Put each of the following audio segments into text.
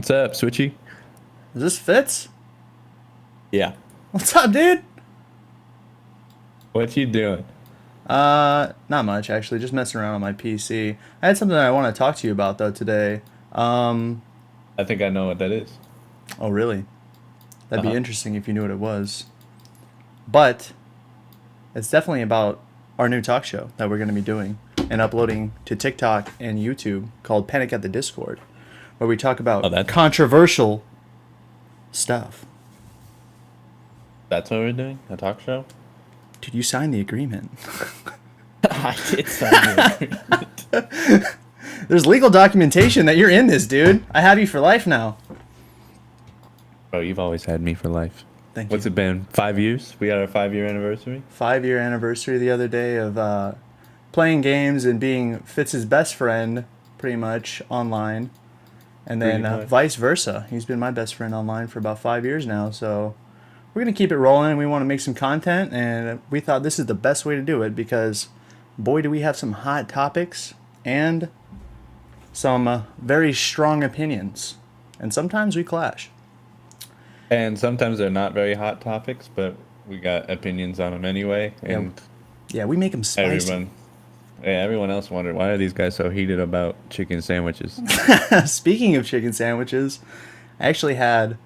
What's up, Switchy? Is this Fitz? Yeah. What's up, dude? What you doing? Not much actually. Just messing around on my PC. I had something I want to talk to you about though today. Um, I think I know what that is. oh really? That'd be Uh-huh. interesting if you knew what it was. But it's definitely about our new talk show that we're going to be doing and uploading to TikTok and YouTube called Panic at the Discord, where we talk Oh, about that controversial stuff. that's what we're doing? A talk show? Dude, you signed the agreement. I did sign it. There's legal documentation that you're in this, dude. I have you for life now. Bro, you've always had me for life. Thank What's you. it been? 5 years? We had our 5-year anniversary? 5-year anniversary the other day of playing games and being Fitz's best friend, pretty much online, and then Pretty much. vice versa. He's been my best friend online for about 5 years now, so we're gonna keep it rolling. We want to make some content, and we thought this is the best way to do it because, boy, do we have some hot topics and some very strong opinions, and sometimes we clash. And sometimes they're not very hot topics, but we got opinions on them anyway. And Yeah, we make them spicy. everyone else wondered, why are these guys so heated about chicken sandwiches? Speaking of chicken sandwiches, I actually had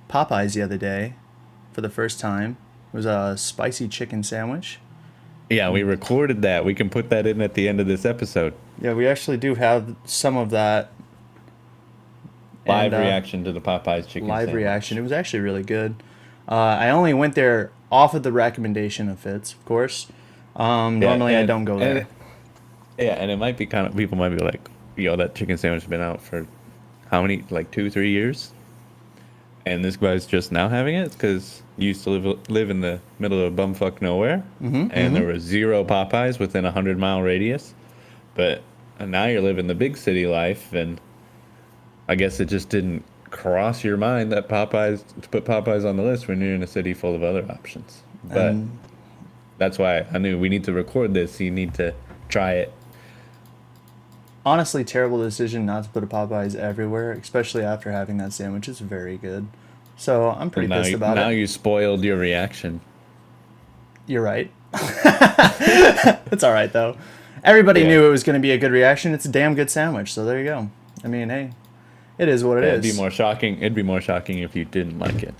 Popeyes the other day for the first time. It was a spicy chicken sandwich. Yeah, we recorded that. We can put that in at the end of this episode. Yeah, we actually do have some of that. Live And, reaction to the Popeyes chicken live sandwich. reaction. It was actually really good. I only went there off of the recommendation of Fitz, of course. Normally I don't go there. And it might be kind of, people might be like, yo, that chicken sandwich has been out for how many, like 2-3 years? And this guy's just now having it because you used to live in the middle of bumfuck nowhere, and there were 0 Popeyes within a 100-mile radius. But now you're living the big city life, and I guess it just didn't cross your mind that to put Popeyes on the list when you're in a city full of other options. But And that's why I knew we need to record this. You need to try it. honestly, terrible decision not to put a Popeyes everywhere, especially after having that sandwich. It's very good. So I'm pretty pissed about Now it. you spoiled your reaction. You're right. It's all right though. Everybody Yeah. knew it was going to be a good reaction. It's a damn good sandwich. So there you go. I mean, hey, it is what it It'd is. be more shocking. It'd be more shocking if you didn't like it.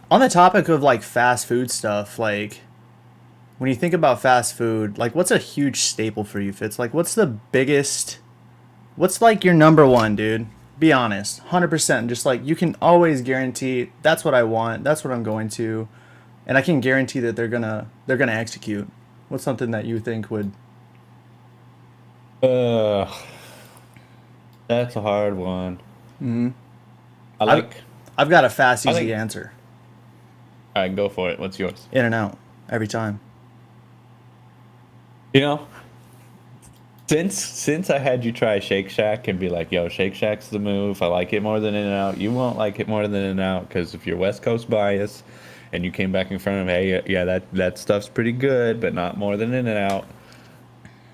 On the topic of like fast food stuff, like when you think about fast food, like what's a huge staple for you, Fitz? Like what's the biggest? What's like your number one, dude? Be honest, 100%. Just like you can always guarantee that's what I want. That's what I'm going to, and I can guarantee that they're gonna execute. What's something that you think would? Uh, that's a hard one. Mhm. I like. I've got a fast, I easy think- answer. All right, go for it. What's yours? In and out every time. You know, since I had you try Shake Shack and be like, yo, Shake Shack's the move. I like it more than In-N-Out. You won't like it more than In-N-Out because if you're West Coast bias and you came back in front of, hey, yeah, that stuff's pretty good, but not more than In-N-Out.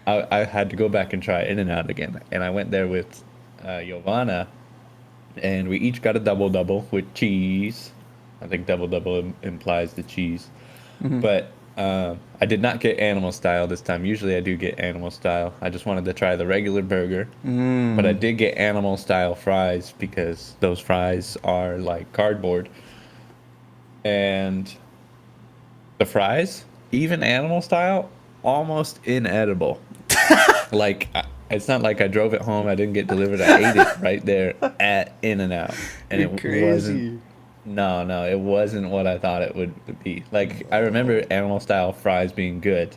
I had to go back and try In-N-Out again. And I went there with Giovanna, and we each got a double-double with cheese. I think double-double implies the cheese. But I did not get animal style this time. Usually I do get animal style. I just wanted to try the regular burger. But I did get animal style fries because those fries are like cardboard. And the fries, even animal style, almost inedible. Like, it's not like I drove it home. I didn't get delivered. I ate it right there at In-N-Out. And You're it crazy. wasn't. No, it wasn't what I thought it would be. Like, I remember animal style fries being good.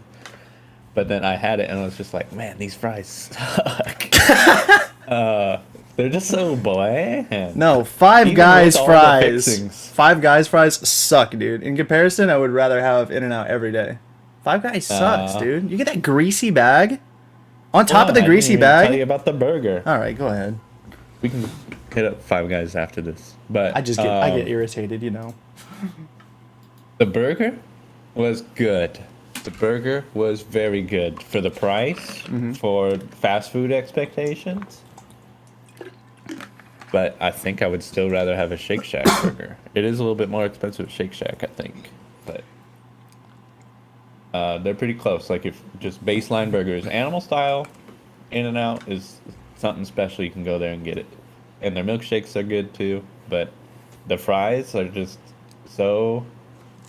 But then I had it and I was just like, man, these fries suck. They're just so bland. No, Five Even Guys with all the fries. fixings. Five Guys fries suck, dude. In comparison, I would rather have In and Out every day. Five Guys sucks, dude. You get that greasy bag. On top of the Well, I greasy didn't even tell you bag. about the burger. All right, go ahead. We can hit up Five Guys after this. But I get irritated, you know. the burger was good. The burger was very good for the price, for fast food expectations. but I think I would still rather have a Shake Shack burger. It is a little bit more expensive at Shake Shack, I think, but they're pretty close. Like if just baseline burgers, animal style, In and Out is something special. You can go there and get it, and their milkshakes are good too. But the fries are just so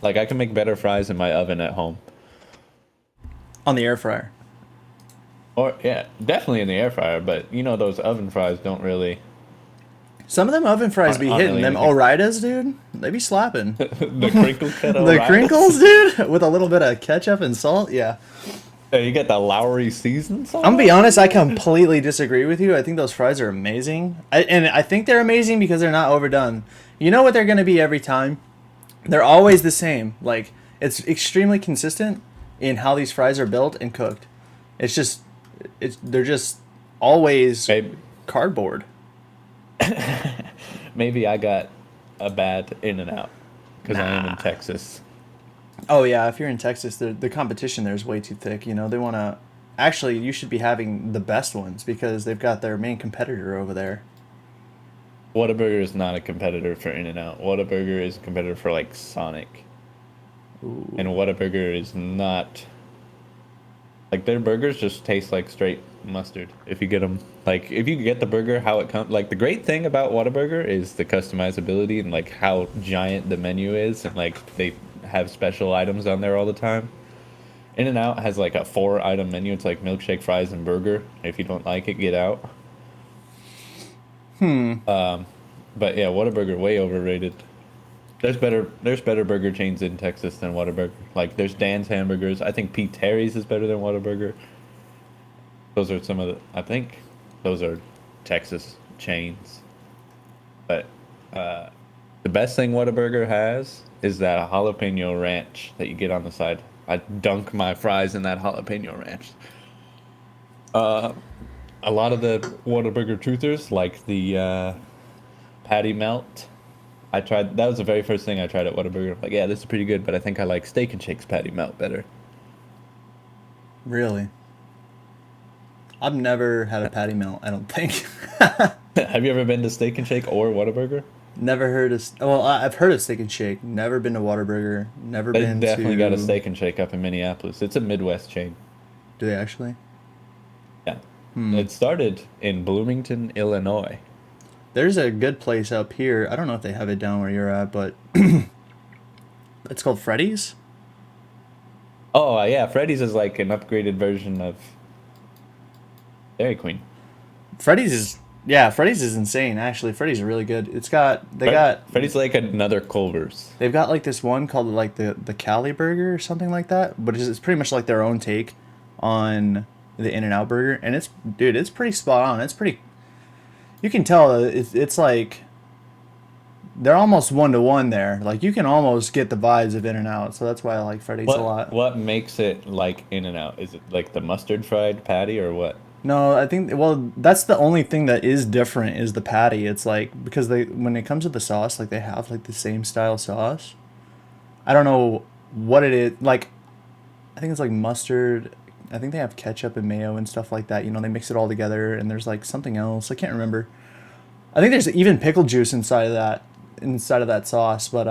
like I can make better fries in my oven at home. On the air fryer. Or yeah, definitely in the air fryer. But you know those oven fries don't really Some of them oven fries be aren't hitting. really Them anything. Oritas, dude, they be slapping. The crinkle cut The Oritas. crinkles, dude, with a little bit of ketchup and salt. Yeah. You get the Lowry season sauce. I'm gonna be honest, I completely disagree with you. I think those fries are amazing. And I think they're amazing because they're not overdone. You know what they're gonna be every time? They're always the same. Like, it's extremely consistent in how these fries are built and cooked. It's just, they're just always Maybe, cardboard. maybe I got a bad In and Out because I am in Texas. Oh yeah, if you're in Texas, the competition there is way too thick. You know, they want to. Actually, you should be having the best ones because they've got their main competitor over there. Whataburger is not a competitor for In and Out. Whataburger is a competitor for like Sonic. Ooh. And Whataburger is not like their burgers just taste like straight mustard. If you get them like if you get the burger how it comes like the great thing about Whataburger is the customizability and like how giant the menu is and like they have special items on there all the time. In and Out has like a 4 item menu. It's like milkshake, fries, and burger. If you don't like it, get out. But yeah, Whataburger way overrated. There's better burger chains in Texas than Whataburger. Like there's Dan's Hamburgers. I think Pete Terry's is better than Whataburger. Those are some of the I think those are Texas chains. But the best thing Whataburger has is that jalapeno ranch that you get on the side. I dunk my fries in that jalapeno ranch. A lot of the Whataburger truthers like the patty melt. I tried that was the very first thing I tried at Whataburger. I'm like, yeah, this is pretty good, but I think I like Steak and Shake's patty melt better. Really? I've never had a patty melt. I don't think. Have you ever been to Steak and Shake or Whataburger? Never heard of. Well, I've heard of Steak and Shake. Never been to Whataburger. Never They been definitely to. got a Steak and Shake up in Minneapolis. It's a Midwest chain. Do they actually? Yeah. It started in Bloomington, Illinois. There's a good place up here. I don't know if they have it down where you're at, but it's called Freddy's. Oh, yeah, Freddy's is like an upgraded version of Dairy Queen. Freddy's is yeah, Freddy's is insane. Actually, Freddy's are really good. It's got they got Freddy's like another Culver's. they've got like this one called like the Cali Burger or something like that, but it's pretty much like their own take on the In-N-Out burger, and it's dude, it's pretty spot on. It's pretty. You can tell it's like they're almost 1-to-1 there. Like you can almost get the vibes of In-N-Out, so that's why I like Freddy's a lot. What makes it like In and Out? Is it like the mustard fried patty or what? No, I think well that's the only thing that is different is the patty. It's like because they when it comes to the sauce, like they have like the same style sauce. I don't know what it is. Like I think it's like mustard. I think they have ketchup and mayo and stuff like that. You know, they mix it all together and there's like something else. I can't remember. I think there's even pickle juice inside of that sauce, but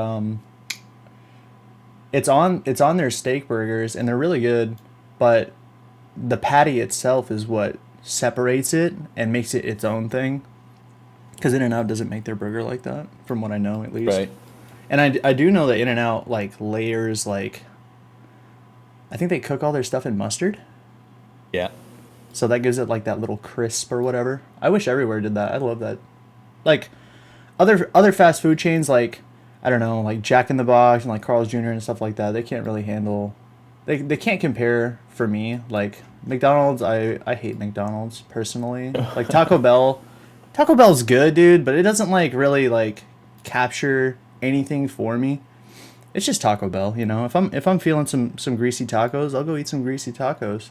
it's on their steak burgers and they're really good, but the patty itself is what separates it and makes it its own thing. Because In-N-Out doesn't make their burger like that, from what I know at least. Right. And I do know that In-N-Out like layers like I think they cook all their stuff in mustard, Yeah. so that gives it like that little crisp or whatever. I wish everywhere did that. I love that. Like other fast food chains like I don't know like Jack in the Box and like Carl's Jr. and stuff like that. They can't really handle. They can't compare for me. Like McDonald's, I hate McDonald's personally. Like Taco Bell's good, dude, but it doesn't like really like capture anything for me. It's just Taco Bell, you know. If I'm feeling some greasy tacos, I'll go eat some greasy tacos.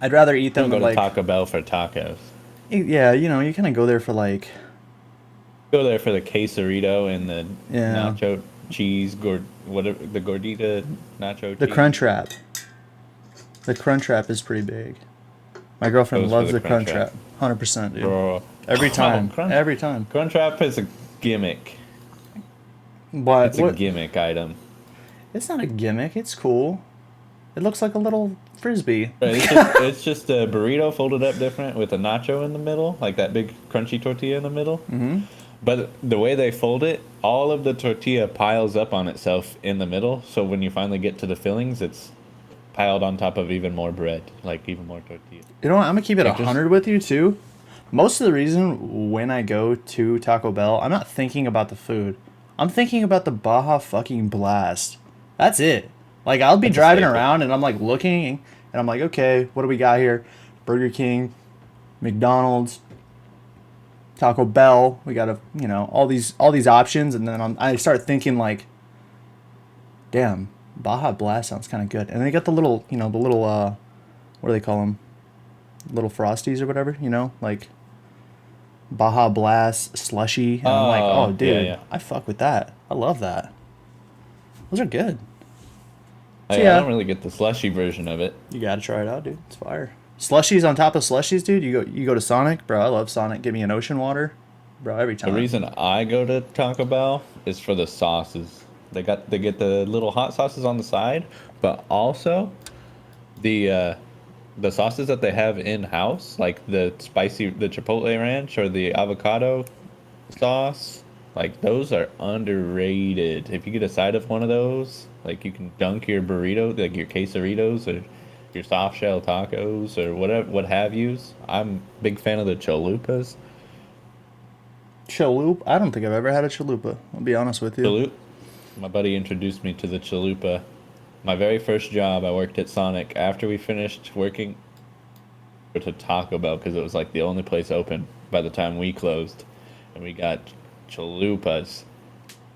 I'd rather eat Don't them go at to like Taco Bell for tacos. yeah, you know, you kind of go there for like Go there for the quesarito and the Yeah. nacho cheese, whatever the gordita nacho the cheese. Crunch Wrap. The Crunch Wrap is pretty big. My girlfriend Goes for loves the the Crunch Crunch Wrap, 100%, dude. Bro, Every Oh, time. Every time. Crunchwrap is a gimmick. But It's a what? gimmick item. It's not a gimmick. It's cool. It looks like a little frisbee. Right, it's just a burrito folded up different with a nacho in the middle, like that big crunchy tortilla in the middle. Mm-hmm. But the way they fold it, all of the tortilla piles up on itself in the middle. So when you finally get to the fillings, it's piled on top of even more bread, like even more tortilla. You know what? I'm gonna keep it Like just 100 with you too. Most of the reason when I go to Taco Bell, I'm not thinking about the food. I'm thinking about the Baja fucking Blast. That's it. Like I'll be that's a driving staple. around and I'm like looking and I'm like, okay, what do we got here? Burger King, McDonald's, Taco Bell. We got all these options, and then I start thinking like, damn, Baja Blast sounds kind of good. And they got the little, the little what do they call them? Little frosties or whatever, like Baja Blast slushy, and I'm like, oh, Oh yeah, dude, yeah. I fuck with that. I love that. Those are good. So I yeah, don't really get the slushy version of it. you gotta try it out, dude. It's fire. Slushies on top of slushies, dude. You go to Sonic, bro. I love Sonic. Give me an ocean water, bro. Every The time. reason I go to Taco Bell is for the sauces. They get the little hot sauces on the side, but also the the sauces that they have in house, like the chipotle ranch or the avocado sauce, like those are underrated. If you get a side of one of those, like you can dunk your burrito, like your quesadillas or your soft shell tacos or whatever, what have yous. I'm a big fan of the chalupas. Chalupa. I don't think I've ever had a chalupa. I'll be honest with you. Chalup. My buddy introduced me to the chalupa. My very first job, I worked at Sonic. After we finished working, to Taco Bell because it was like the only place open by the time we closed, and we got chalupas.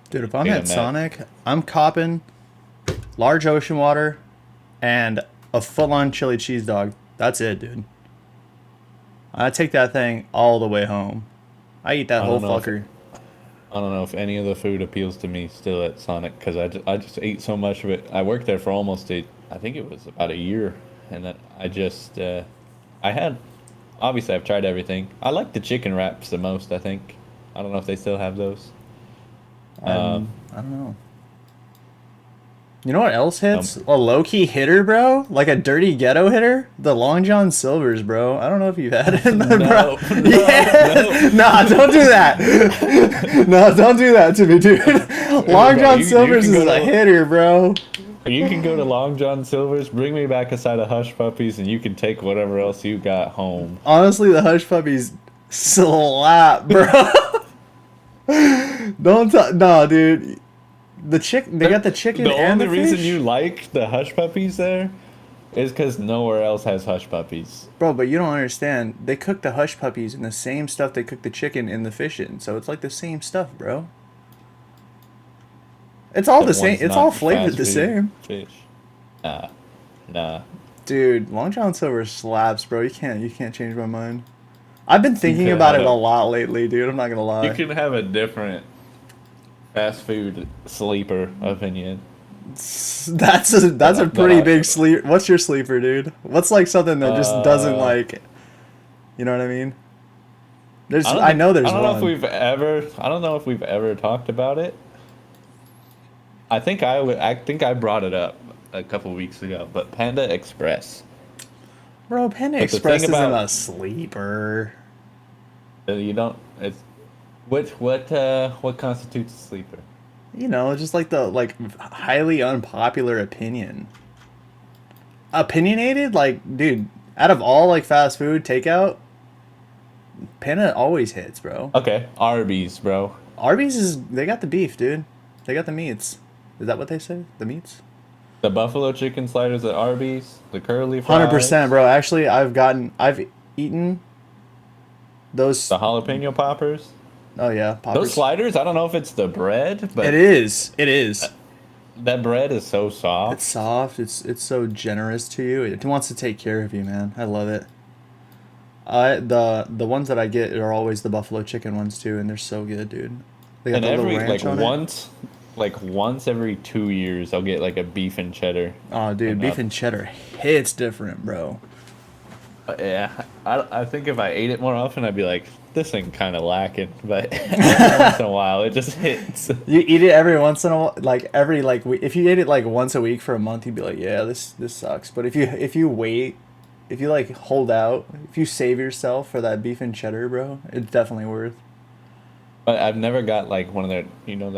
Dude, if I'm Ate at 'em Sonic, I'm copping large ocean water and a full-on chili cheese dog. That's it, dude. I take that thing all the way home. I eat that I whole don't know if fucker. I don't know if any of the food appeals to me still at Sonic because I just ate so much of it. I worked there for almost I think it was about a year, and then I had obviously I've tried everything. I like the chicken wraps the most. I think I don't know if they still have those. I don't know. You know what else Um, hits? A low-key hitter, bro? Like a dirty ghetto hitter? The Long John Silver's, bro. I don't know if you've had it, bro. no, Yeah. no. Nah, don't do that. No, don't do that to me, dude. Long Bro, John you Silver's can is go a to hitter, bro. you can go to Long John Silver's, bring me back a side of Hush Puppies, and you can take whatever else you got home. Honestly, the Hush Puppies slap, bro. Don't talk. No, dude. They got the chicken The and only the reason fish? you like the Hush Puppies there is because nowhere else has Hush Puppies. Bro, but you don't understand. They cook the hush puppies in the same stuff they cook the chicken and the fish in. So it's like the same stuff, bro. It's all the Except same. one's It's all not flavored fast the food same. fish. Nah, nah. Dude, Long John Silver slaps, bro. You can't change my mind. I've been You thinking could about have it a a lot lately, dude. I'm not gonna you lie. can have a different fast food sleeper opinion. That's a That pretty big sleep. What's your sleeper, dude? What's like something that just doesn't uh like, you know what I mean? There's I don't I think know I there's don't know if one. I don't know if we've ever talked about it. I think I brought it up a couple weeks ago, but Panda Express. Bro, Panda But the thing Express isn't about a sleeper. you don't it's what constitutes a sleeper? Just like the highly unpopular opinion. Opinionated, like, dude, out of all like fast food takeout, Panda always hits, bro. Okay, Arby's, bro. Arby's they got the beef, dude. They got the meats. Is that what they say? The meats? The buffalo chicken sliders at Arby's, the curly 100%, fries, bro. Actually, I've eaten those. the jalapeno poppers. Oh yeah, Those poppers. sliders, I don't know if it's the bread, It but is. It is. that bread is so It's soft. soft. It's so generous to you. It wants to take care of you, man. I love it. The ones that I get are always the buffalo chicken ones too, and they're so good, dude. They got And the little every ranch on it. once every 2 years, I'll get like a beef and cheddar. Oh, dude, And beef and cheddar hits different, bro. yeah, I think if I ate it more often, I'd be like, this thing kind of lacking, but every once in a while it just hits. You eat it every once in a while, like every like if you ate it like once a week for a month, you'd be like, yeah, this sucks. But if you wait, if you like hold out, if you save yourself for that beef and cheddar, bro, it's definitely worth. But I've never got like one of their,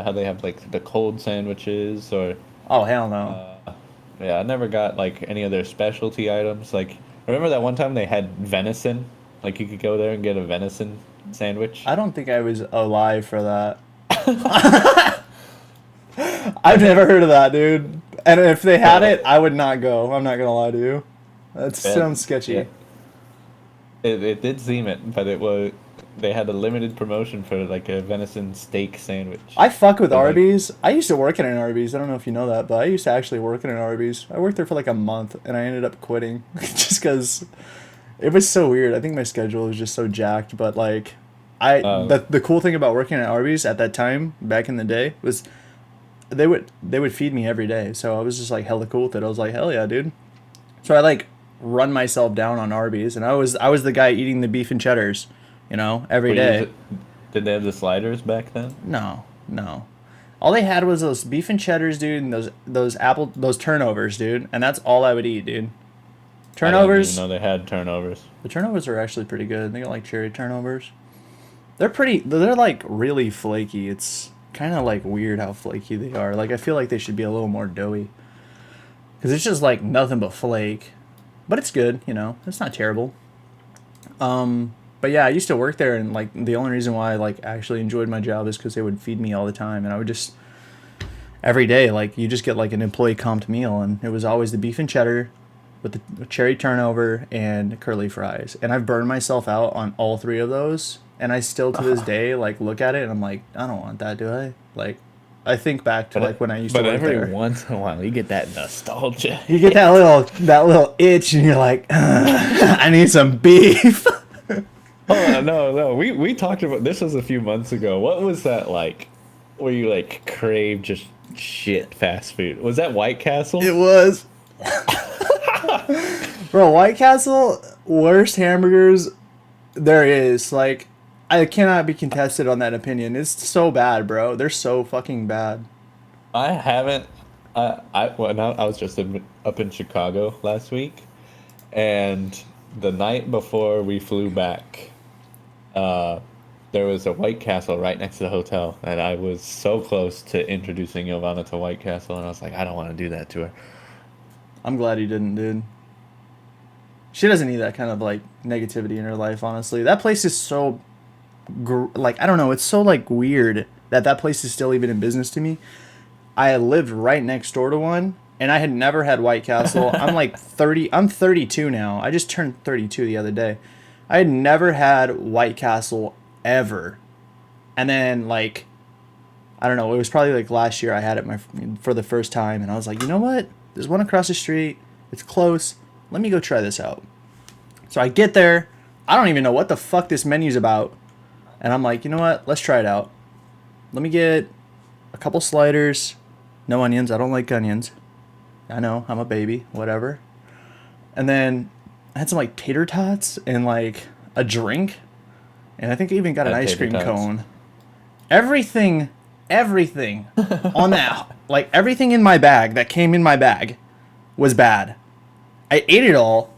how they have like the cold sandwiches or Oh hell no. uh, yeah, I never got like any of their specialty items. Like, remember that one time they had venison? Like you could go there and get a venison sandwich. I don't think I was alive for that. I've never heard of that, dude. And if they had it, I would not go. I'm not gonna lie to you. That sounds sketchy. Yeah. It did seem it, but it was they had a limited promotion for like a venison steak sandwich. I fuck with But, like, Arby's. I used to work in an Arby's. I don't know if you know that, but I used to actually work in an Arby's. I worked there for like a month, and I ended up quitting just because it was so weird. I think my schedule was just so jacked. But like, the cool thing about working at Arby's at that time back in the day was they would feed me every day. So I was just like hella cool with it. I was like, hell yeah, dude. So I like run myself down on Arby's, and I was the guy eating the beef and cheddars, every were day. did they have the sliders back then? No, no. All they had was those beef and cheddars, dude, and those turnovers, dude, and that's all I would eat, dude. I didn't Turnovers. even know they had turnovers. The turnovers are actually pretty good. They got like cherry turnovers. They're like really flaky. It's kind of like weird how flaky they are. Like I feel like they should be a little more doughy. Cuz it's just like nothing but flake. But it's good, It's not terrible. But yeah, I used to work there, and like the only reason why I like actually enjoyed my job is cuz they would feed me all the time, and I would just every day like you just get like an employee comped meal, and it was always the beef and cheddar with the cherry turnover and curly fries. And I've burned myself out on all three of those, and I still to this day like look at it and I'm like, I don't want that, do I? Like I think back to like when I used to But work every there. once in a while, you get that nostalgia. You get that little itch, and you're like, I need some beef. Oh no, we talked about this was a few months ago. What was that like? Where you like crave just shit fast food? Was that White Castle? It was. Bro, White Castle, worst hamburgers there is. Like, I cannot be contested on that opinion. It's so bad, bro. They're so fucking bad. I haven't. I was just up in Chicago last week, and the night before we flew back, there was a White Castle right next to the hotel, and I was so close to introducing Giovanna to White Castle, and I was like, I don't want to do that to her. I'm glad you didn't, dude. She doesn't need that kind of, like, negativity in her life, honestly. That place is so, like, I don't know, it's so, like, weird that place is still even in business to me. I lived right next door to one, and I had never had White Castle. I'm like 30, I'm 32 now. I just turned 32 the other day. I had never had White Castle ever. And then, like, I don't know, it was probably like last year I had it for the first time, and I was like, you know what? There's one across the street. It's close. Let me go try this out. So I get there. I don't even know what the fuck this menu's about. And I'm like, you know what? Let's try it out. Let me get a couple sliders. No onions. I don't like onions. I know. I'm a baby. Whatever. And then I had some like tater tots and like a drink. And I think I even got an ice cream cone. Everything on that, like everything in my bag that came in my bag was bad. I ate it all.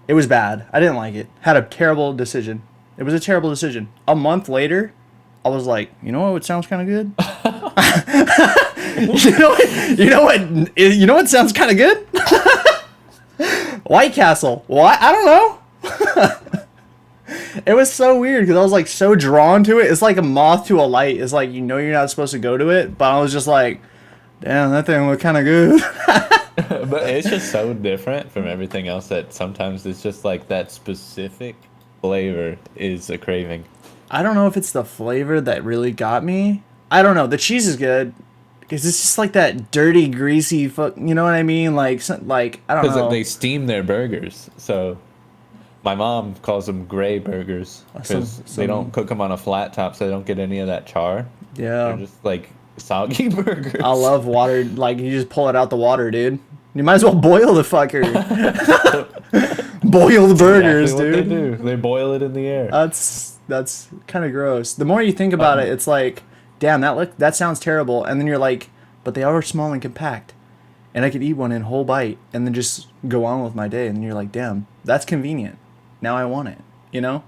It was bad. I didn't like it. Had a terrible decision. It was a terrible decision. A month later, I was like, you know what sounds kind of good? You know what sounds kind of good? White Castle. What? I don't know. It was so weird because I was like so drawn to it. It's like a moth to a light. It's like, you're not supposed to go to it, but I was just like, damn, that thing looked kind of good. But it's just so different from everything else that sometimes it's just like that specific flavor is a craving. I don't know if it's the flavor that really got me. I don't know. The cheese is good because it's just like that dirty, greasy fuck. You know what I mean? Like I don't know. Because they steam their burgers, so my mom calls them gray burgers because they don't cook them on a flat top, so they don't get any of that char. Yeah, they're just like soggy burgers. I love water. Like, you just pull it out the water, dude. You might as well boil the fucker. Boiled burgers, Exactly what they dude. do. They boil it in the air. That's kind of gross. The more you think about it, it's like, damn, that sounds terrible. And then you're like, but they are small and compact, and I could eat one in whole bite and then just go on with my day. And then you're like, damn, that's convenient. Now I want it. You know,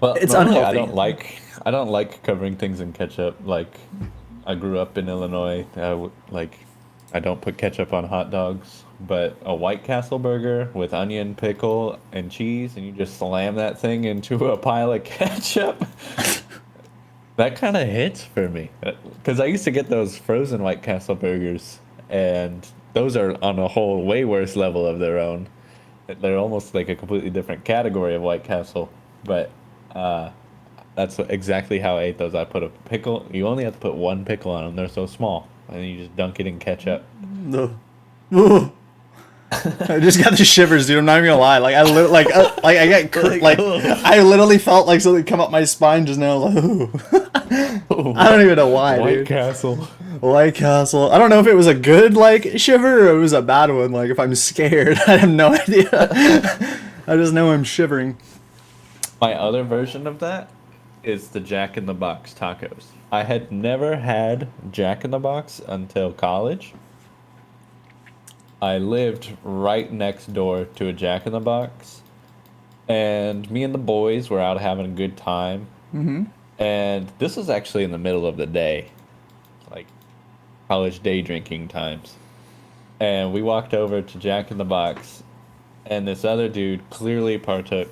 Well, it's normally unhealthy. I don't like covering things in ketchup. Like, I grew up in Illinois. Like, I don't put ketchup on hot dogs, but a White Castle burger with onion, pickle, and cheese, and you just slam that thing into a pile of ketchup. That kind of hits for me. Because I used to get those frozen White Castle burgers, and those are on a whole way worse level of their own. They're almost like a completely different category of White Castle. But uh, that's exactly how I ate those. I put a pickle. You only have to put one pickle on them. They're so small, and you just dunk it in ketchup. Ugh. Ugh. I just got the shivers, dude. I'm not even gonna lie. Like I got I literally felt like something come up my spine just now. Like, ooh. I don't even know why, White dude. Castle. White Castle. I don't know if it was a good like shiver or it was a bad one. Like if I'm scared, I have no idea. I just know I'm shivering. My other version of that is the Jack in the Box tacos. I had never had Jack in the Box until college. I lived right next door to a Jack in the Box, and me and the boys were out having a good time. And this was actually in the middle of the day, like college day drinking times. And we walked over to Jack in the Box, and this other dude clearly partook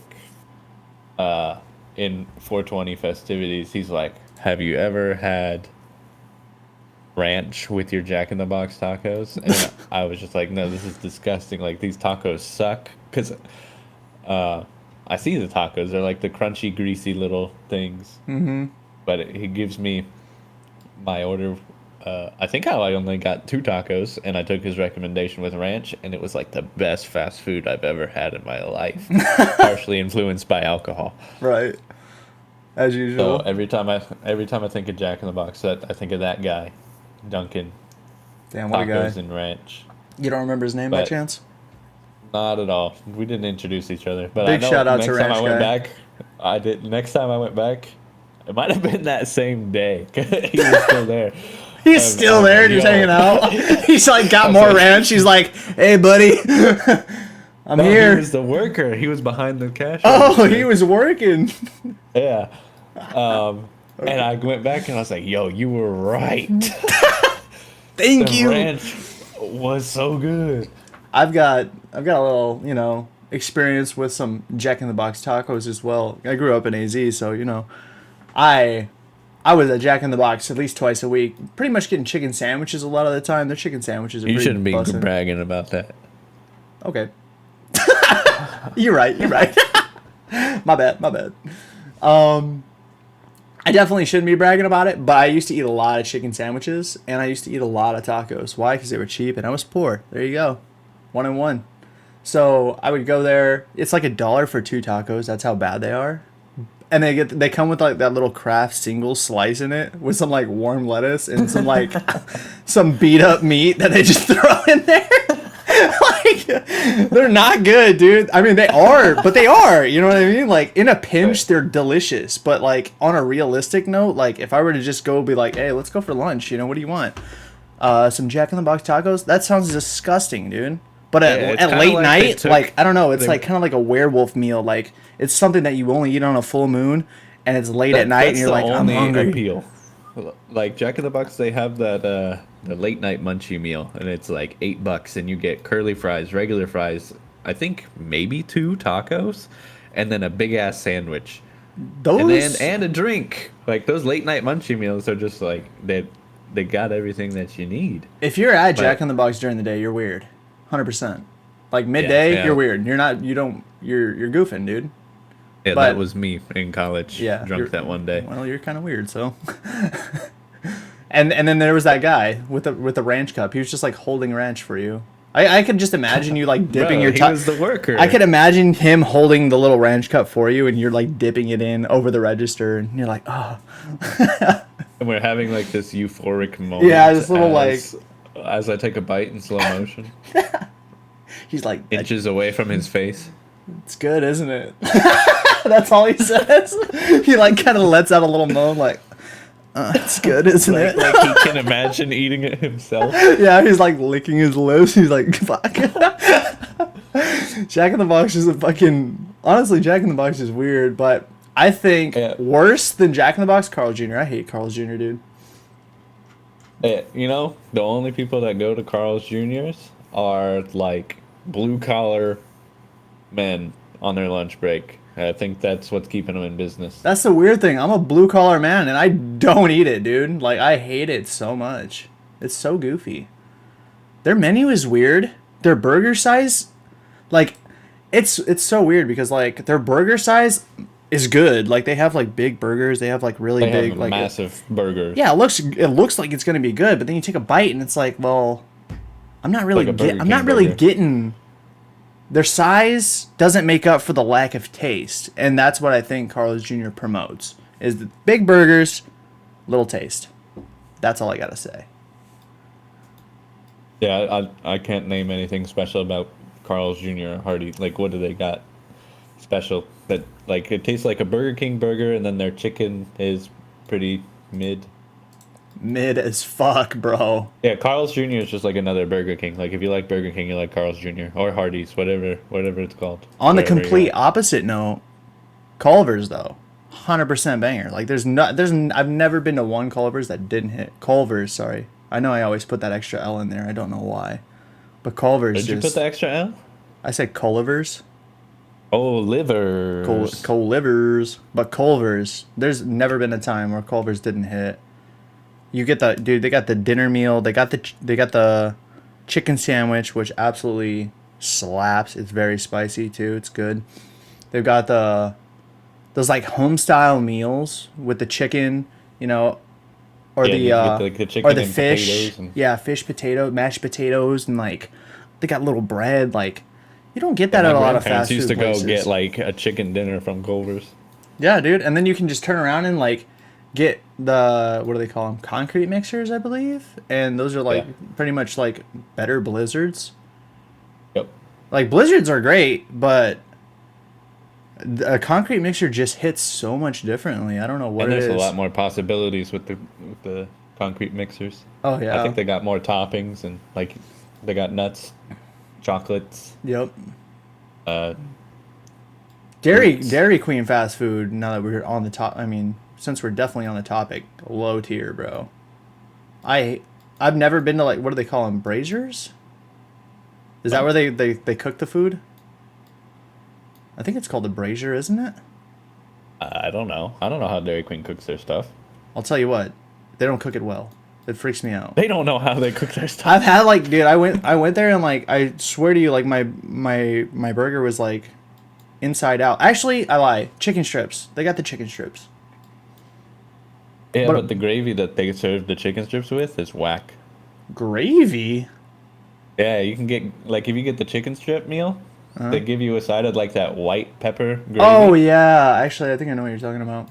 in 420 festivities. He's like, "Have you ever had ranch with your Jack in the Box tacos?" And I was just like, "No, this is disgusting. Like these tacos suck." Because I see the tacos; they're like the crunchy, greasy little things. But he gives me my order. I think I only got 2 tacos, and I took his recommendation with ranch, and it was like the best fast food I've ever had in my life. Partially influenced by alcohol. Right. As So usual. every time I think of Jack in the Box, I think of that guy, Duncan, Damn, what a guy. tacos and ranch. You don't remember his name by But chance? not at all. We didn't introduce each other. But I Big know shout out to next time I Ranch went Guy. back, I did. Next time I went back, it might have been that same day. He was still there. He's still I'm there, like, just "Yo." hanging out. He's like got I was more like- ranch. He's like, hey, buddy, I'm No, here. he was the worker. He was behind the cash Oh, register. he was working. Yeah. And I went back and I was like, "Yo, you were right. Thank The you. ranch was so good." I've got a little, experience with some Jack in the Box tacos as well. I grew up in AZ, so I I was at Jack in the Box at least twice a week, pretty much getting chicken sandwiches a lot of the time. Their chicken sandwiches are You pretty shouldn't be bussin'. bragging about that. Okay. You're right. You're right. My bad. My bad. I definitely shouldn't be bragging about it, but I used to eat a lot of chicken sandwiches and I used to eat a lot of tacos. Why? Because they were cheap and I was poor. There you go. 1 and 1. So I would go there. It's like $1 for 2 tacos. That's how bad they are. And they come with like that little Kraft single slice in it with some like warm lettuce and some like some beat up meat that they just throw in there. Like they're not good, dude. I mean, they are, but they are. You know what I mean? Like in a pinch, they're delicious. But like on a realistic note, like if I were to just go be like, hey, let's go for lunch. What do you want? Some Jack in the Box tacos. That sounds disgusting, dude. But Yeah, at, it's at kinda late like they night, took- like I don't know, it's they- like kind of like a werewolf meal. Like it's something that you only eat on a full moon, and it's late at night, and you're like, I'm hungry. appeal. Like Jack in the Box, they have that the late night munchie meal, and it's like $8, and you get curly fries, regular fries, I think maybe 2 tacos, and then a big ass sandwich, Those and a drink. Like those late night munchie meals are just like they got everything that you need. if you're at Jack But- in the Box during the day, you're weird, 100%. Like midday, yeah. you're weird. You're not. You don't. You're goofing, dude. Yeah, But- that was me in college. Yeah, drunk you're- that one day. Well, you're kind of weird, so. And then there was that guy with the ranch cup. He was just like holding ranch for you. I could just imagine you like dipping Bro, your he tongue. was the worker. I could imagine him holding the little ranch cup for you, and you're like dipping it in over the register, and you're like, oh, And we're having like this euphoric moment. Yeah, this little, as I take a bite in slow motion. He's like, Inches away from his face. it's good, isn't it? That's all he says. He like kind of lets out a little moan, like, it's good, isn't it? Like he can imagine eating it himself. Yeah, he's like licking his lips. He's like, fuck. Jack in the Box is a fucking. Honestly, Jack in the Box is weird, but I think worse than Jack in the Box, Carl's Jr. I hate Carl's Jr., dude. You know, the only people that go to Carl's Jr.'s are like blue collar men on their lunch break. I think that's what's keeping them in business. That's the weird thing. I'm a blue collar man, and I don't eat it, dude. Like, I hate it so much. It's so goofy. Their menu is weird. Their burger size, like, it's so weird because like their burger size is good. Like they have like big burgers. They have like really They big, have like massive burgers. yeah. It looks like it's gonna be good, but then you take a bite and it's like, well, I'm not really Like a Burger I'm not King really burger. getting. Their size doesn't make up for the lack of taste, and that's what I think Carl's Jr. promotes: is the big burgers, little taste. That's all I gotta say. Yeah, I can't name anything special about Carl's Jr. or Hardy. Like, what do they got special? That like it tastes like a Burger King burger, and then their chicken is pretty mid. Mid as fuck, bro. Yeah, Carl's Jr. is just like another Burger King. Like if you like Burger King, you like Carl's Jr. or Hardee's, whatever it's called. On the Wherever you're complete at. opposite note, Culver's though, 100% banger. Like I've never been to one Culver's that didn't hit. Culver's, sorry. I know I always put that extra L in there. I don't know why, but Culver's Did you put the extra L? I said Culver's. Oh, livers. Culver's, but Culver's. There's never been a time where Culver's didn't hit. You get the dude. They got the dinner meal. They got the chicken sandwich, which absolutely slaps. It's very spicy too. It's good. They've got those like home style meals with the chicken, you know, or Yeah, the you get, like, the chicken or the and fish. potatoes and- Yeah, fish, potato, mashed potatoes, and like they got little bread. Like you don't get that My at a lot of grandparents fast food used to places. go get like a chicken dinner from Culver's. Yeah, dude, and then you can just turn around and like get the what do they call them? Concrete mixers, I believe, and those are like Yeah. pretty much like better blizzards. Yep. Like blizzards are great, but a concrete mixer just hits so much differently. I don't know what And it there's is. a lot more possibilities with the concrete mixers. Oh yeah. I think they got more toppings and like they got nuts, chocolates. Yep. Uh, Fruits. Dairy Queen fast food. Now that we're on the top, I mean, since we're definitely on the topic, low tier, bro. I've never been to like what do they call them? Braziers? Is that where they cook the food? I think it's called a brazier, isn't it? I don't know. I don't know how Dairy Queen cooks their stuff. I'll tell you what, they don't cook it well. It freaks me out. They don't know how they cook their stuff. I've had like, dude, I went there and like, I swear to you, like my burger was like inside out. Actually, I lie. Chicken strips. They got the chicken strips. Yeah, But- but the gravy that they serve the chicken strips with is whack. Gravy. Yeah, you can get like if you get the chicken strip meal, they give you a side of like that white pepper gravy. Oh yeah, actually, I think I know what you're talking about.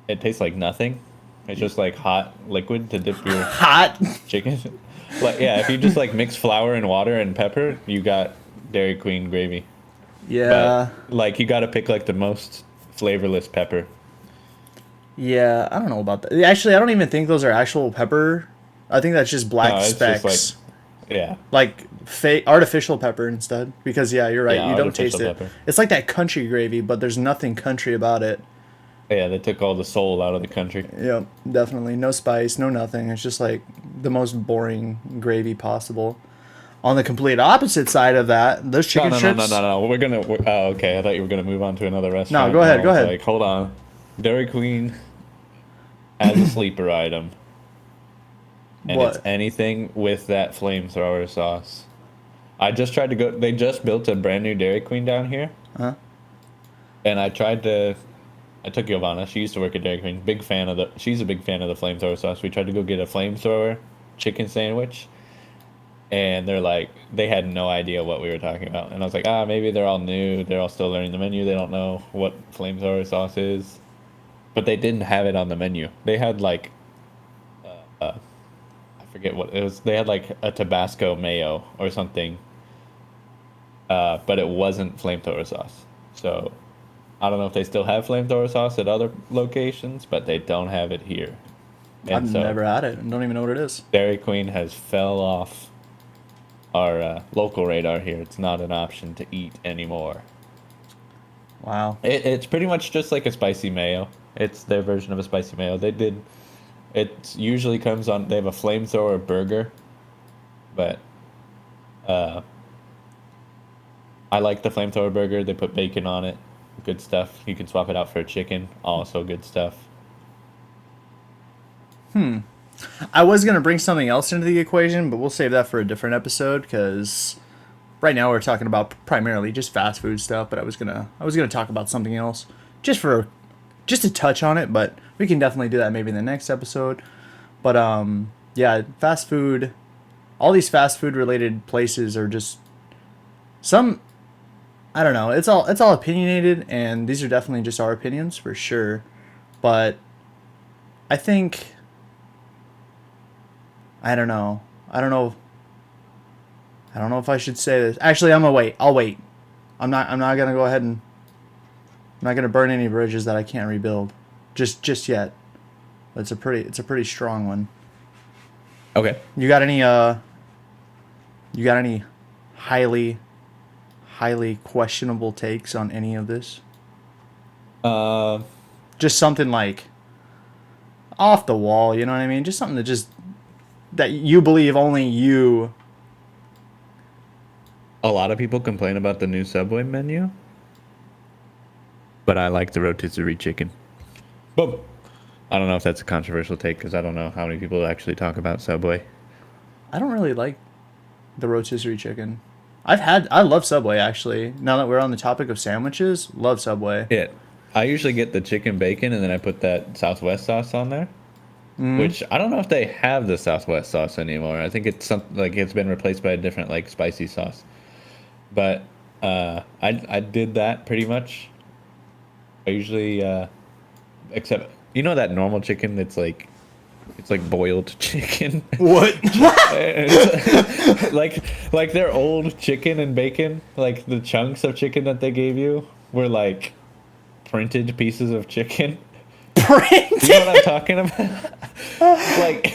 It tastes like nothing. It's just like hot liquid to dip your Hot. chicken. Like yeah, if you just like mix flour and water and pepper, you got Dairy Queen gravy. Yeah. But like you got to pick like the most flavorless pepper. Yeah, I don't know about that. Actually, I don't even think those are actual pepper. I think that's just black No, it's specks. just Like Yeah. fake artificial pepper instead. Because yeah, you're right. Yeah, You don't taste artificial it. pepper. It's like that country gravy, but there's nothing country about it. Yeah, they took all the soul out of the country. Yep, definitely. No spice, no nothing. It's just like the most boring gravy possible. On the complete opposite side of that, those chicken No. strips. Oh, okay. I thought you were gonna move on to another restaurant. go ahead, I go was ahead. Like, hold on. Dairy Queen as a sleeper item, and What? it's anything with that flamethrower sauce. I just tried to go. They just built a brand new Dairy Queen down here, Huh? and I tried to. I took Giovanna. She used to work at Dairy Queen. Big fan of the. She's a big fan of the flamethrower sauce. We tried to go get a flamethrower chicken sandwich, and they had no idea what we were talking about. And I was like, maybe they're all new. They're all still learning the menu. They don't know what flamethrower sauce is, but they didn't have it on the menu. They had like, I forget what it was. They had like a Tabasco mayo or something, but it wasn't flamethrower sauce. So I don't know if they still have flamethrower sauce at other locations, but they don't have it here. I've And so never had it and don't even know what it is. Dairy Queen has fell off our local radar here. It's not an option to eat anymore. Wow. It's pretty much just like a spicy mayo. It's their version of a spicy mayo. They did. It usually comes on. They have a flamethrower burger, but I like the flamethrower burger. They put bacon on it. Good stuff. You can swap it out for a chicken. Also good stuff. I was gonna bring something else into the equation, but we'll save that for a different episode because right now we're talking about primarily just fast food stuff. But I was gonna talk about something else just to touch on it, but we can definitely do that maybe in the next episode. But yeah, fast food, all these fast food related places are just some. I don't know. It's all opinionated, and these are definitely just our opinions for sure. But I think I don't know. I don't know. I don't know if I should say this. Actually, I'm gonna wait. I'll wait. I'm not gonna go ahead and I'm not gonna burn any bridges that I can't rebuild. Just yet. It's a pretty strong one. Okay. You got any highly highly questionable takes on any of this? Uh, Just something like off the wall, you know what I mean? Just something that you believe only you. a lot of people complain about the new Subway menu, but I like the rotisserie chicken. Boom. I don't know if that's a controversial take because I don't know how many people actually talk about Subway. I don't really like the rotisserie chicken. I love Subway actually. Now that we're on the topic of sandwiches, love Subway. Yeah. I usually get the chicken bacon and then I put that Southwest sauce on there, which I don't know if they have the Southwest sauce anymore. I think it's something like it's been replaced by a different like spicy sauce. But I did that pretty much. I usually except you know that normal chicken that's like it's like boiled chicken. What? like their old chicken and bacon, like the chunks of chicken that they gave you were like printed pieces of chicken. You know what I'm talking about? Like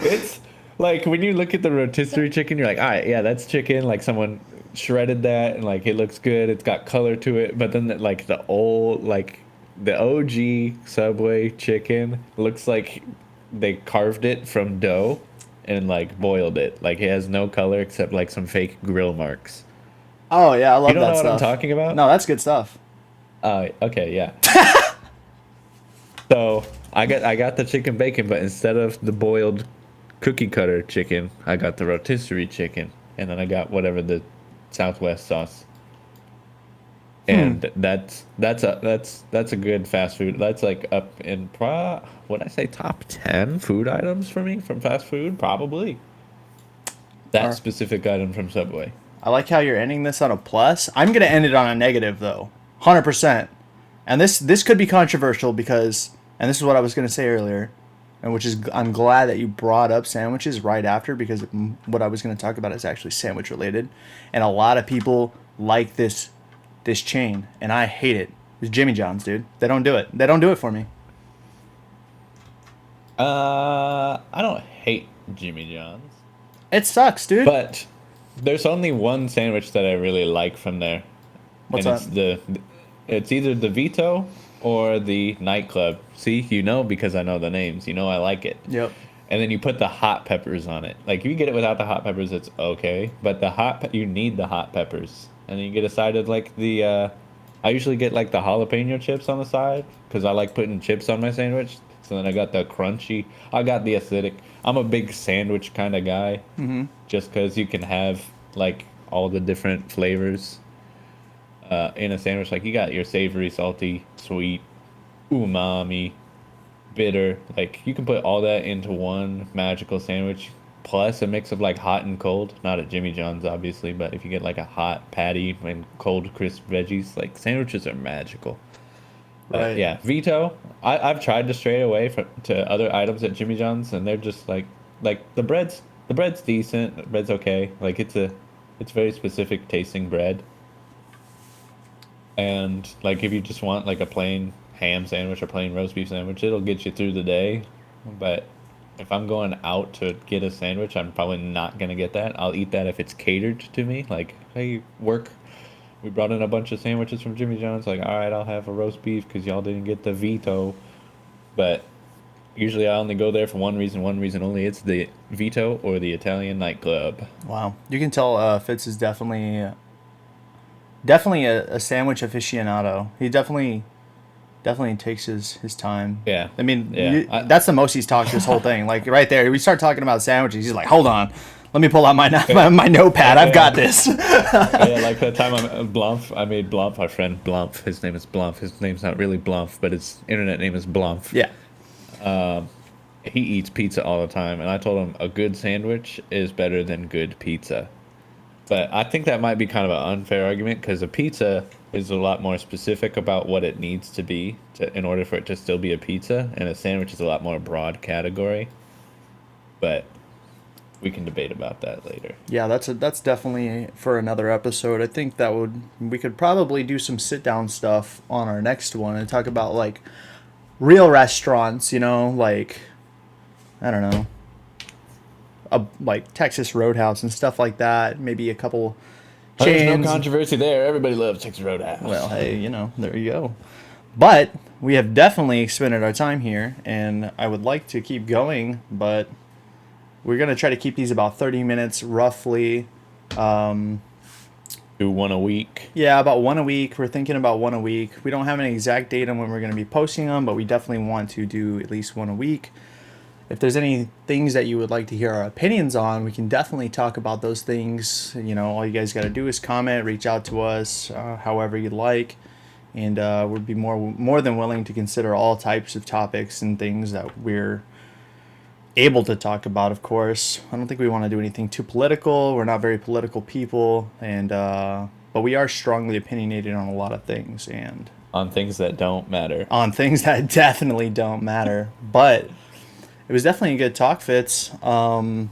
it's like when you look at the rotisserie chicken, you're like, all right, yeah, that's chicken. Like someone shredded that, and like it looks good. It's got color to it. But then like the old, like the OG Subway chicken looks like they carved it from dough and like boiled it. Like it has no color except like some fake grill marks. Oh yeah, I You love don't know that what I'm stuff. talking about? No, that's good stuff. Okay, yeah. So I got the chicken bacon, but instead of the boiled cookie cutter chicken, I got the rotisserie chicken, and then I got whatever the Southwest sauce. And that's a good fast food. That's like up in what I say top 10 food items for me from fast food, probably. That Or- specific item from Subway. I like how you're ending this on a plus. I'm gonna end it on a negative though, 100%. And this could be controversial because, and this is what I was gonna say earlier, and which is I'm glad that you brought up sandwiches right after because what I was gonna talk about is actually sandwich related, and a lot of people like this chain, and I hate it. It's Jimmy John's, dude. They don't do it. They don't do it for me. I don't hate Jimmy John's. It sucks, dude. But there's only one sandwich that I really like from there, What's and that? it's either the Vito or the Nightclub. See, you know because I know the names. You know I like it. Yep. And then you put the hot peppers on it. Like if you get it without the hot peppers, it's okay. But you need the hot peppers, and then you get a side of like the. I usually get like the jalapeno chips on the side because I like putting chips on my sandwich. So then I got the crunchy. I got the acidic. I'm a big sandwich kind of guy. Just because you can have like all the different flavors in a sandwich. Like you got your savory, salty, sweet, umami, bitter. Like you can put all that into one magical sandwich. Plus a mix of like hot and cold. Not at Jimmy John's obviously, but if you get like a hot patty and cold crisp veggies, like sandwiches are magical. Right. Yeah, Vito. I've tried to stray away to other items at Jimmy John's, and they're just like the bread's The bread's decent. The bread's okay. Like it's very specific tasting bread. And like if you just want like a plain ham sandwich or plain roast beef sandwich, it'll get you through the day. But if I'm going out to get a sandwich, I'm probably not gonna get that. I'll eat that if it's catered to me. Like, hey, work, we brought in a bunch of sandwiches from Jimmy John's. Like, all right, I'll have a roast beef because y'all didn't get the veto. But usually I only go there for one reason only. It's the veto or the Italian nightclub. Wow, you can tell Fitz is definitely a sandwich aficionado. He definitely takes his time. Yeah, I mean, yeah. that's the most he's talked this whole thing. Like right there, we start talking about sandwiches. He's like, "Hold on, let me pull out my notepad. I've got this." Yeah, like that time I made Blump, our friend Blump. His name is Blump. His name's not really Blump, but his internet name is Blump. Yeah. He eats pizza all the time, and I told him a good sandwich is better than good pizza. But I think that might be kind of an unfair argument because a pizza is a lot more specific about what it needs to be in order for it to still be a pizza, and a sandwich is a lot more broad category. But we can debate about that later. Yeah, that's definitely for another episode. I think we could probably do some sit down stuff on our next one and talk about like real restaurants, like I don't know, like Texas Roadhouse and stuff like that. Maybe a couple There's chains. no controversy there. Everybody loves Texas Roadhouse. Well, hey, there you go. But we have definitely expended our time here, and I would like to keep going, but we're going to try to keep these about 30 minutes roughly. Do one a week. Yeah, about one a week. We're thinking about one a week. We don't have an exact date on when we're going to be posting them, but we definitely want to do at least one a week. If there's any things that you would like to hear our opinions on, we can definitely talk about those things. All you guys got to do is comment, reach out to us, however you'd like. And we'd be more than willing to consider all types of topics and things that we're able to talk about, of course. I don't think we want to do anything too political. We're not very political people, and but we are strongly opinionated on a lot of things and On things that don't matter. on things that definitely don't matter. But it was definitely a good talk, Fitz. I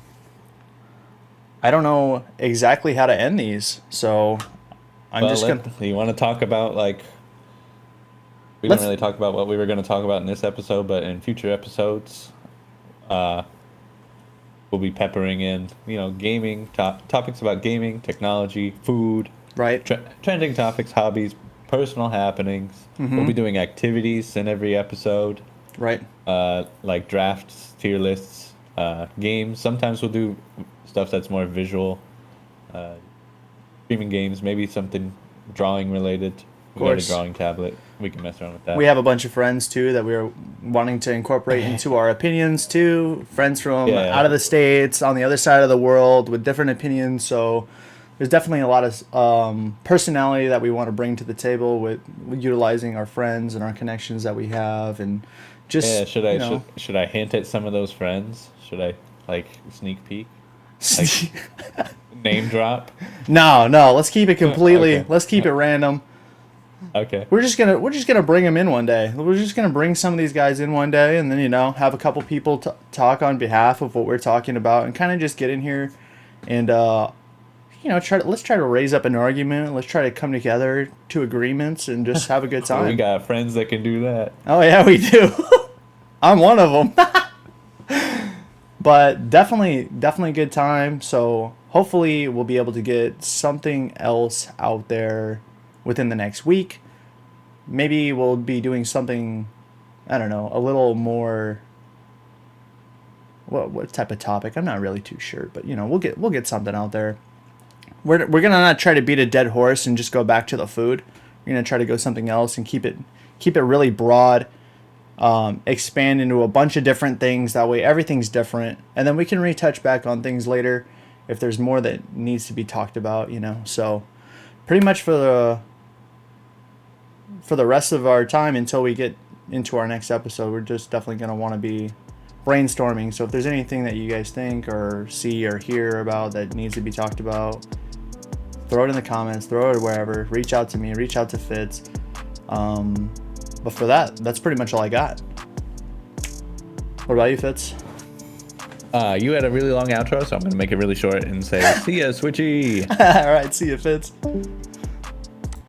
don't know exactly how to end these, so I'm just gonna. You want to talk about like? We didn't really talk about what we were going to talk about in this episode, but in future episodes, we'll be peppering in, gaming topics about gaming, technology, food, Right. Trending topics, hobbies, personal happenings. We'll be doing activities in every episode, Right. like drafts, tier lists, games. Sometimes we'll do stuff that's more visual, streaming games, maybe something drawing related. We got a course. drawing tablet. We can mess around with that. We have a bunch of friends too that we're wanting to incorporate into our opinions too. Friends from out of the states, on the other side of the world, with different opinions. So there's definitely a lot of personality that we want to bring to the table with utilizing our friends and our connections that we have, and just should I hint at some of those friends? Should I like sneak peek? Like, name drop? No. Let's keep it completely. Okay. Let's keep it random. Okay. We're just gonna bring them in one day. We're just gonna bring some of these guys in one day, and then have a couple people talk on behalf of what we're talking about, and kind of just get in here, and let's try to raise up an argument. Let's try to come together to agreements and just have a good time. We got friends that can do that. Oh yeah, we do. I'm one of them. But definitely a good time. So hopefully we'll be able to get something else out there within the next week. Maybe we'll be doing something, I don't know, a little more. What type of topic? I'm not really too sure, but we'll get something out there. We're gonna not try to beat a dead horse and just go back to the food. We're gonna try to go something else and keep it really broad. Expand into a bunch of different things. That way everything's different, and then we can retouch back on things later if there's more that needs to be talked about. So pretty much for the rest of our time until we get into our next episode, we're just definitely going to want to be brainstorming. So if there's anything that you guys think or see or hear about that needs to be talked about, throw it in the comments, throw it wherever, reach out to me, reach out to Fitz. But for that's pretty much all I got. What about you, Fitz? You had a really long outro, so I'm gonna make it really short and say, "See ya, Switchy." All right, see you, Fitz.